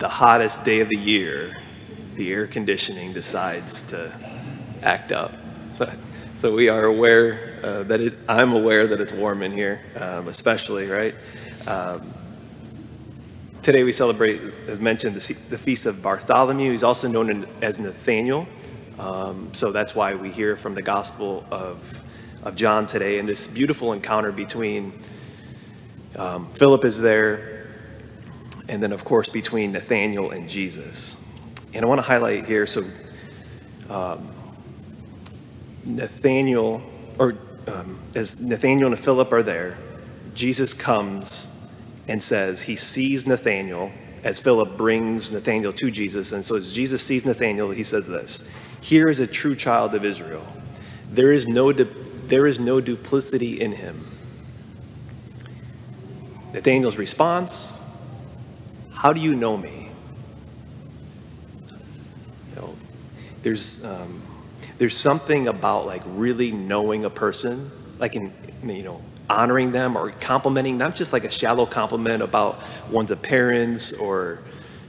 the hottest day of the year, the air conditioning decides to act up. So we are aware I'm aware that it's warm in here, especially, right? Today we celebrate, as mentioned, the Feast of Bartholomew. He's also known as Nathaniel. So that's why we hear from the Gospel of John today, and this beautiful encounter between Philip is there, and then of course between Nathaniel and Jesus. And I want to highlight here, so Nathaniel, as Nathaniel and Philip are there, Jesus comes and says he sees Nathaniel as Philip brings Nathaniel to Jesus. And so as Jesus sees Nathaniel, he says this: "Here is a true child of Israel. There is no duplicity in him." Nathaniel's response: "How do you know me?" There's something about like really knowing a person, like in honoring them or complimenting, not just like a shallow compliment about one's appearance or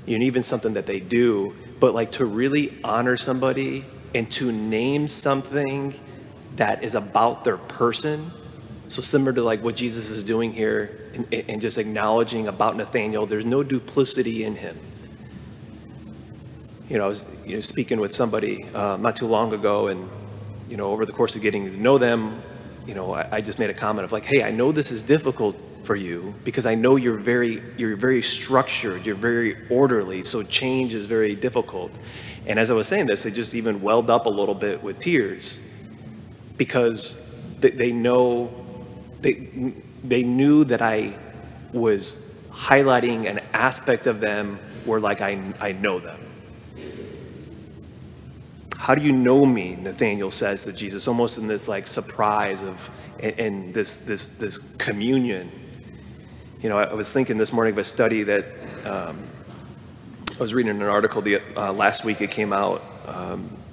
even something that they do, but like to really honor somebody and to name something that is about their person. So similar to like what Jesus is doing here and just acknowledging about Nathaniel, there's no duplicity in him. I was speaking with somebody not too long ago, and over the course of getting to know them, I just made a comment of like, hey, I know this is difficult for you because I know you're very structured, you're very orderly, so change is very difficult. And as I was saying this, they just even welled up a little bit with tears because they knew that I was highlighting an aspect of them where like I know them. "How do you know me?" Nathaniel says to Jesus, almost in this like surprise of and this communion. I was thinking this morning of a study that I was reading an article last week. It came out,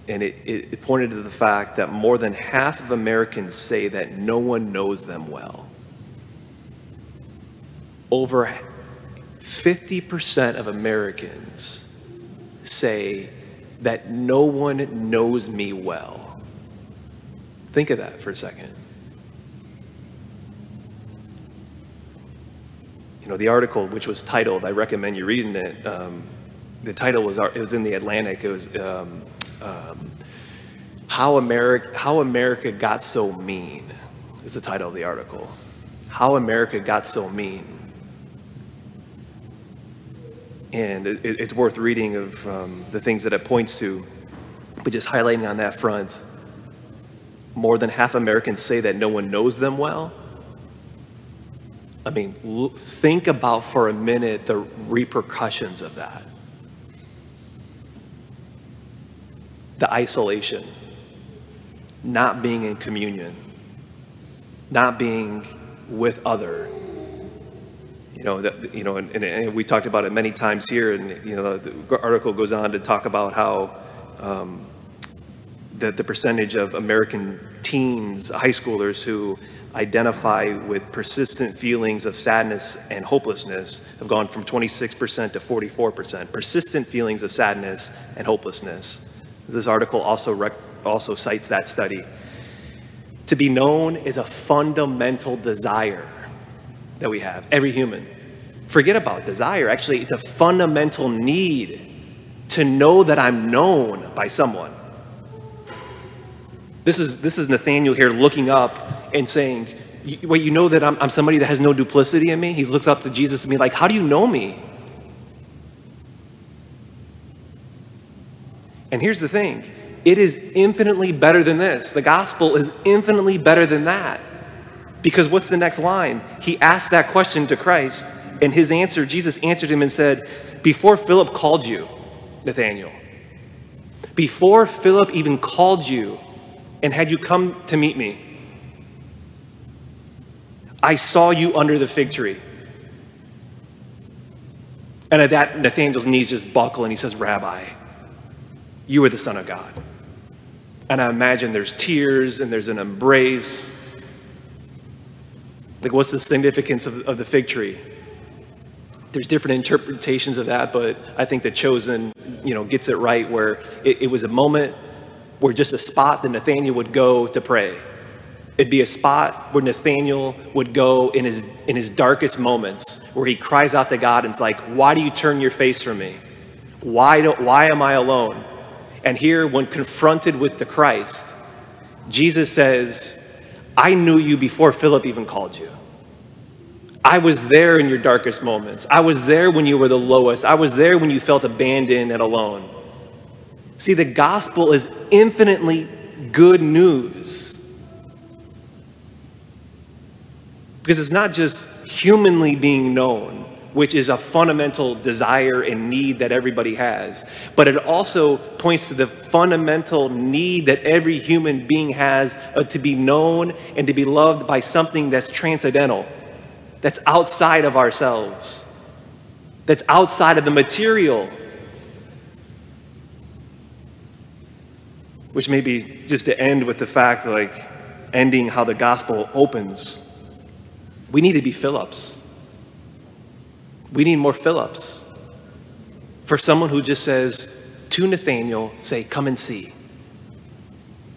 and it pointed to the fact that more than half of Americans say that no one knows them well. Over 50% of Americans say that no one knows me well. Think of that for a second. The article, which was titled, I recommend you reading it. The title it was in the Atlantic. It was How America Got So Mean is the title of the article. How America Got So Mean. And it's worth reading of the things that it points to, but just highlighting on that front, more than half Americans say that no one knows them well. I mean, think about for a minute the repercussions of that. The isolation, not being in communion, not being with other. And we talked about it many times here, and the article goes on to talk about how the percentage of American teens, high schoolers who identify with persistent feelings of sadness and hopelessness have gone from 26% to 44%. Persistent feelings of sadness and hopelessness. This article also cites that study. To be known is a fundamental desire that we have, every human. Forget about desire. Actually, it's a fundamental need to know that I'm known by someone. This is Nathaniel here looking up and saying, wait, you know that I'm somebody that has no duplicity in me? He looks up to Jesus and be like, how do you know me? And here's the thing. It is infinitely better than this. The gospel is infinitely better than that. Because what's the next line? He asked that question to Christ, and his answer, Jesus answered him and said, before Philip called you, Nathaniel, before Philip even called you and had you come to meet me, I saw you under the fig tree. And at that, Nathaniel's knees just buckle and he says, Rabbi, you are the Son of God. And I imagine there's tears and there's an embrace. Like, what's the significance of the fig tree? There's different interpretations of that, but I think The Chosen, gets it right, where it was a moment where just a spot that Nathaniel would go to pray. It'd be a spot where Nathaniel would go in his darkest moments, where he cries out to God and it's like, why do you turn your face from me? Why am I alone? And here, when confronted with the Christ, Jesus says, I knew you before Philip even called you. I was there in your darkest moments. I was there when you were the lowest. I was there when you felt abandoned and alone. See, the gospel is infinitely good news. Because it's not just humanly being known, which is a fundamental desire and need that everybody has, but it also points to the fundamental need that every human being has to be known and to be loved by something that's transcendental, that's outside of ourselves, that's outside of the material. Which maybe just to end with the fact, ending how the gospel opens, we need to be Philips. We need more Philips. For someone who just says to Nathaniel, say, come and see.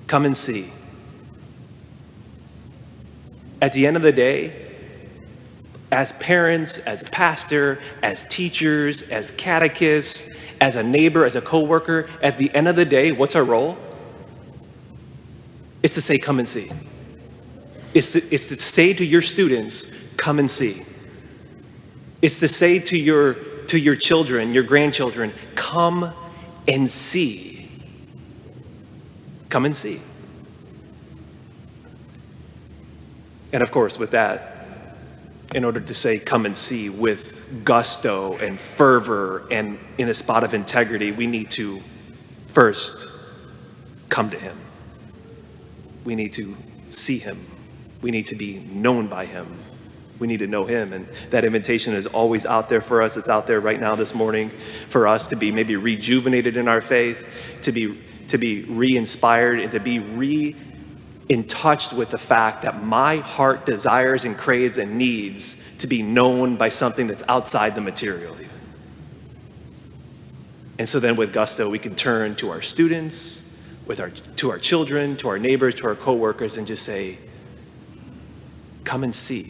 Come and see. At the end of the day, as parents, as pastor, as teachers, as catechists, as a neighbor, as a coworker, at the end of the day, what's our role? It's to say, come and see. It's to say to your students, come and see. It's to say to your children, your grandchildren, come and see. Come and see. And of course, with that, in order to say come and see with gusto and fervor and in a spot of integrity, we need to first come to him. We need to see him. We need to be known by him. We need to know him. And that invitation is always out there for us. It's out there right now this morning for us to be maybe rejuvenated in our faith, to be re-inspired, and to be in touch with the fact that my heart desires and craves and needs to be known by something that's outside the material even. And so then with gusto, we can turn to our students, to our children, to our neighbors, to our coworkers, and just say, come and see.